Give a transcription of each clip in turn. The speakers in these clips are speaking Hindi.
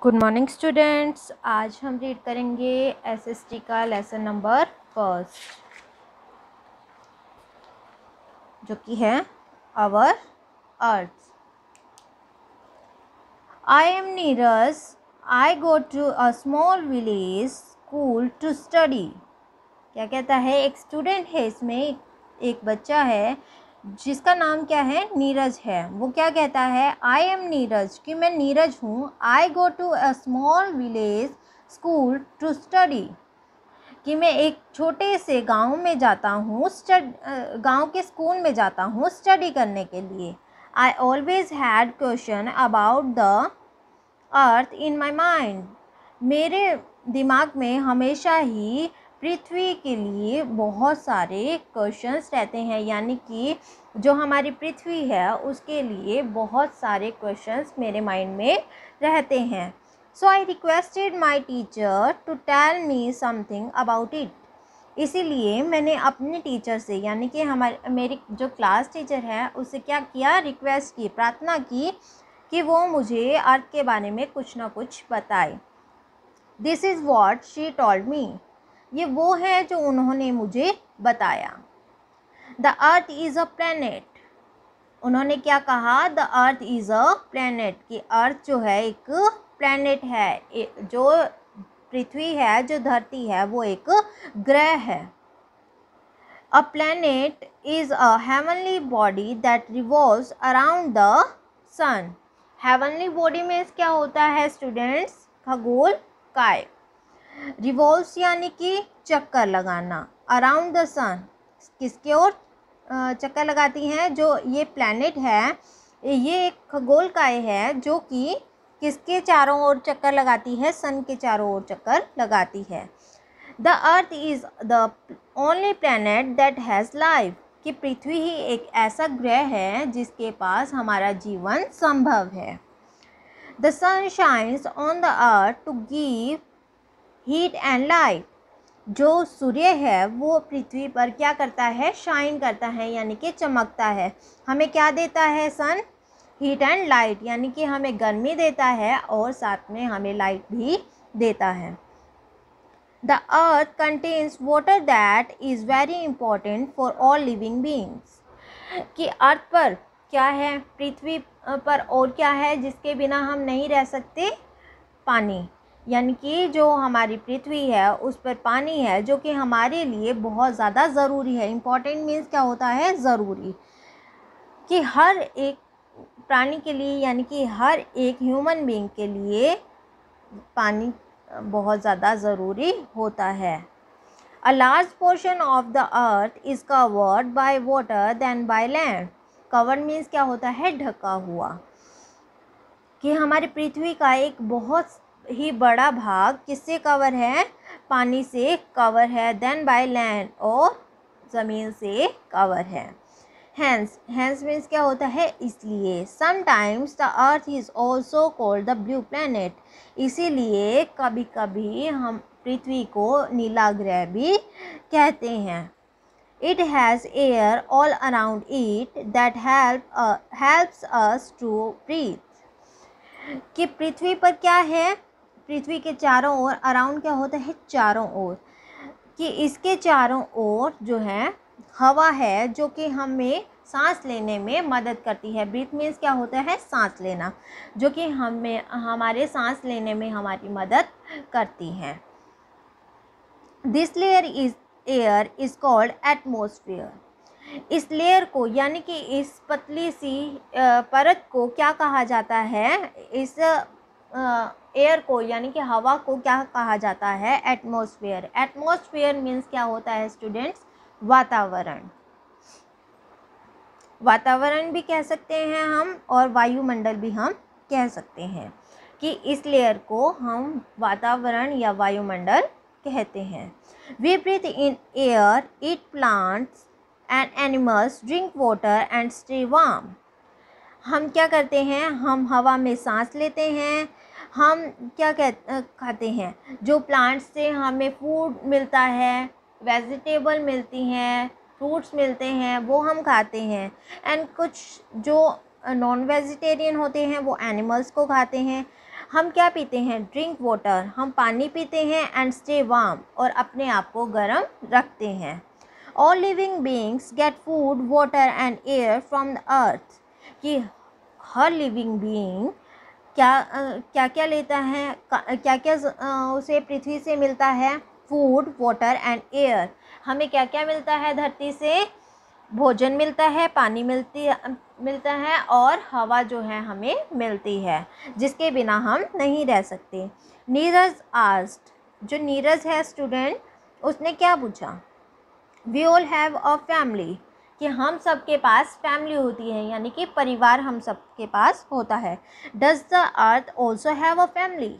Good morning students. आज हम रीड करेंगे एसएसटी का लेसन नंबर फर्स्ट, जो कि है our earth. I am Neeraj. I go to a small village school to study. क्या कहता है? एक स्टूडेंट है, इसमें एक बच्चा है जिसका नाम क्या है? नीरज है। वो क्या कहता है? आई एम नीरज, कि मैं नीरज हूँ। I go to a small village school to study, कि मैं एक छोटे से गांव में जाता हूँ, गांव के स्कूल में जाता हूँ स्टडी करने के लिए। I always had question about the earth in my mind. मेरे दिमाग में हमेशा ही पृथ्वी के लिए बहुत सारे क्वेश्चंस रहते हैं, यानी कि जो हमारी पृथ्वी है उसके लिए बहुत सारे क्वेश्चंस मेरे माइंड में रहते हैं। So I requested my teacher to tell me something about it. इसीलिए मैंने अपने टीचर से, यानी कि मेरी जो क्लास टीचर है उससे क्या किया? रिक्वेस्ट की, प्रार्थना की कि वो मुझे अर्थ के बारे में कुछ ना कुछ बताए। This is what she told me. ये वो है जो उन्होंने मुझे बताया। The earth is a planet. उन्होंने क्या कहा? The earth is a planet, कि अर्थ जो है एक प्लैनेट है, जो पृथ्वी है, जो धरती है, वो एक ग्रह है। A planet is a heavenly body that revolves around the sun. Heavenly body में क्या होता है स्टूडेंट्स? खगोल काय। रिवॉल्व्स यानी कि चक्कर लगाना। अराउंड द सन, किसके ओर चक्कर लगाती हैं? जो ये प्लैनेट है, ये एक खगोल काय है जो कि किसके चारों ओर चक्कर लगाती है? सन के चारों ओर चक्कर लगाती है। The earth is the only planet that has life, कि पृथ्वी ही एक ऐसा ग्रह है जिसके पास हमारा जीवन संभव है। The sun shines on the earth to give heat and light. जो सूर्य है वो पृथ्वी पर क्या करता है? शाइन करता है, यानी कि चमकता है। हमें क्या देता है सन? हीट एंड लाइट, यानी कि हमें गर्मी देता है और साथ में हमें लाइट भी देता है। The earth contains water that is very important for all living beings, कि अर्थ पर क्या है? पृथ्वी पर और क्या है जिसके बिना हम नहीं रह सकते? पानी। यानी कि जो हमारी पृथ्वी है उस पर पानी है, जो कि हमारे लिए बहुत ज़्यादा ज़रूरी है। इम्पॉर्टेंट मीन्स क्या होता है? ज़रूरी, कि हर एक प्राणी के लिए, यानी कि हर एक ह्यूमन बीइंग के लिए पानी बहुत ज़्यादा ज़रूरी होता है। A large portion of the earth is covered by water than by land. Covered means क्या होता है? ढका हुआ, कि हमारी पृथ्वी का एक बहुत ही बड़ा भाग किससे कवर है? पानी से कवर है। देन बाय लैंड, और ज़मीन से कवर है। हैंस, हैंस मीन्स क्या होता है? इसलिए। Sometimes the earth is also called the blue planet. इसीलिए कभी कभी हम पृथ्वी को नीला ग्रह भी कहते हैं। It has air all around it that helps us to breathe, कि पृथ्वी पर क्या है? पृथ्वी के चारों ओर, अराउंड क्या होता है? चारों ओर, कि इसके चारों ओर जो है हवा है जो कि हमें सांस लेने में मदद करती है। ब्रीथ मीन्स क्या होता है? सांस लेना, जो कि हमारे सांस लेने में हमारी मदद करती है। This layer is air is called atmosphere. इस लेयर को, यानी कि इस पतली सी परत को क्या कहा जाता है? इस एयर को, यानी कि हवा को क्या कहा जाता है? एटमॉस्फेयर। एटमॉस्फेयर मीन्स क्या होता है स्टूडेंट्स? वातावरण। वातावरण भी कह सकते हैं हम, और वायुमंडल भी हम कह सकते हैं, कि इस लेयर को हम वातावरण या वायुमंडल कहते हैं। We breathe in air, eat plants and animals, drink water and stay warm. हम क्या करते हैं? हम हवा में सांस लेते हैं। हम क्या खाते हैं? जो प्लांट्स से हमें फूड मिलता है, वेजिटेबल मिलती हैं, फ्रूट्स मिलते हैं, वो हम खाते हैं। एंड कुछ जो नॉन वेजिटेरियन होते हैं वो एनिमल्स को खाते हैं। हम क्या पीते हैं, ड्रिंक वाटर, हम पानी पीते हैं, एंड स्टे वार्म, और अपने आप को गर्म रखते हैं। All living beings get food, water and air from the earth, कि हर लिविंग बीइंग क्या क्या लेता है, क्या क्या उसे पृथ्वी से मिलता है, फूड, वाटर एंड एयर। हमें क्या क्या मिलता है धरती से, भोजन मिलता है, पानी मिलता है, और हवा जो है हमें मिलती है, जिसके बिना हम नहीं रह सकते। नीरज आस्क्ड, जो नीरज है स्टूडेंट, उसने क्या पूछा, we all have a family, कि हम सब के पास फैमिली होती है, यानी कि परिवार हम सब के पास होता है। Does the earth also have a family,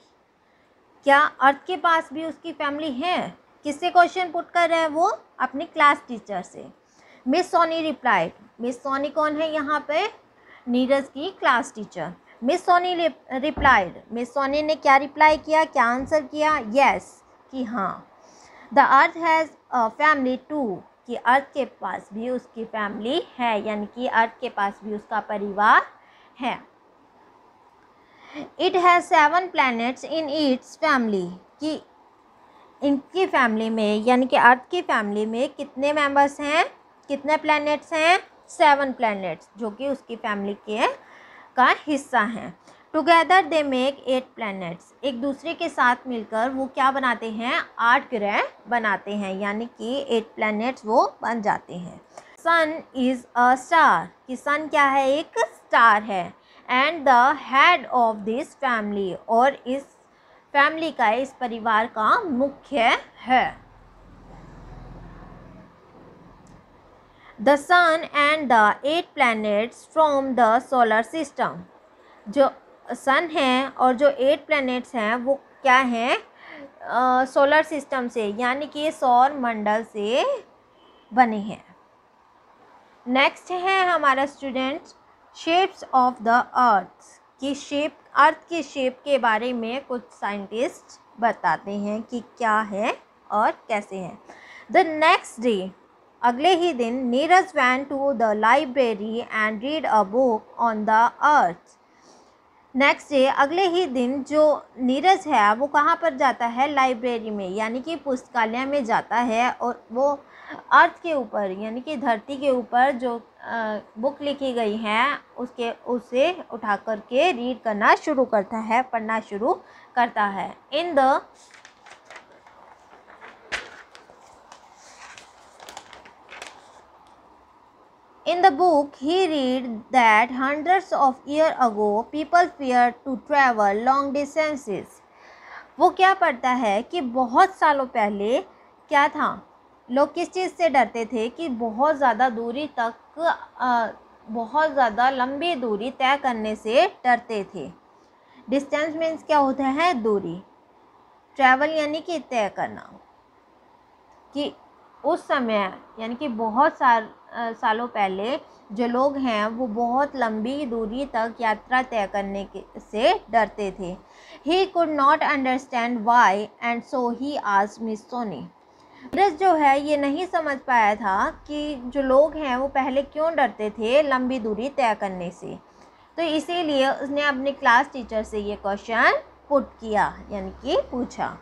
क्या अर्थ के पास भी उसकी फैमिली है? किससे क्वेश्चन पुट कर रहा है वो? अपनी क्लास टीचर से। Miss Soni replied, miss Soni कौन है यहाँ पे? नीरज की class teacher. Miss Soni replied, miss Soni ने क्या रिप्लाई किया, क्या आंसर किया? यस, कि हाँ। The earth has a family too, कि अर्थ के पास भी उसकी फैमिली है, यानी कि अर्थ के पास भी उसका परिवार है। It has 7 planets in its family, कि इनकी फैमिली में, यानी कि अर्थ की फैमिली में कितने मेंबर्स हैं, कितने प्लैनेट्स हैं? 7 प्लैनेट्स, जो कि उसकी फैमिली का हिस्सा हैं। टुगेदर दे मेक 8 प्लैनेट्स, एक दूसरे के साथ मिलकर वो क्या बनाते हैं? 8 ग्रह बनाते हैं, यानी कि 8 प्लैनेट्स वो बन जाते हैं। सन इज़ अ स्टार, कि सन क्या है? एक स्टार है। And the head of this family, और इस फैमिली का, इस परिवार का मुख्य है। The sun and the 8 planets from the solar system, जो सन है और जो 8 प्लैनेट्स हैं वो क्या हैं? सोलर सिस्टम से, यानी कि सौर मंडल से बने हैं। नेक्स्ट है हमारा स्टूडेंट शेप्स ऑफ द अर्थ, की शेप, अर्थ की शेप के बारे में कुछ साइंटिस्ट बताते हैं कि क्या है और कैसे है। द नेक्स्ट डे, अगले ही दिन, Neeraj went to the library and read a book on the earth. Next day, अगले ही दिन, जो नीरज है वो कहाँ पर जाता है? लाइब्रेरी में, यानी कि पुस्तकालय में जाता है, और वो अर्थ के ऊपर, यानी कि धरती के ऊपर जो बुक लिखी गई हैं उसे उठा करके रीड करना शुरू करता है, पढ़ना शुरू करता है। In the book, he read that hundreds of years ago, people feared to travel long distances. वो क्या पढ़ता है कि बहुत सालों पहले क्या था, लोग किस चीज़ से डरते थे? कि बहुत ज़्यादा दूरी तक, बहुत ज़्यादा लंबी दूरी तय करने से डरते थे। डिस्टेंस मीन्स क्या होता है? दूरी। ट्रैवल यानी कि तय करना, कि उस समय, यानी कि बहुत सालों पहले जो लोग हैं वो बहुत लंबी दूरी तक यात्रा तय करने से डरते थे। He could not understand why and so he asked miss Soni. Neeraj जो है ये नहीं समझ पाया था कि जो लोग हैं वो पहले क्यों डरते थे लंबी दूरी तय करने से, तो इसीलिए उसने अपने क्लास टीचर से ये क्वेश्चन पुट किया, यानी कि पूछा।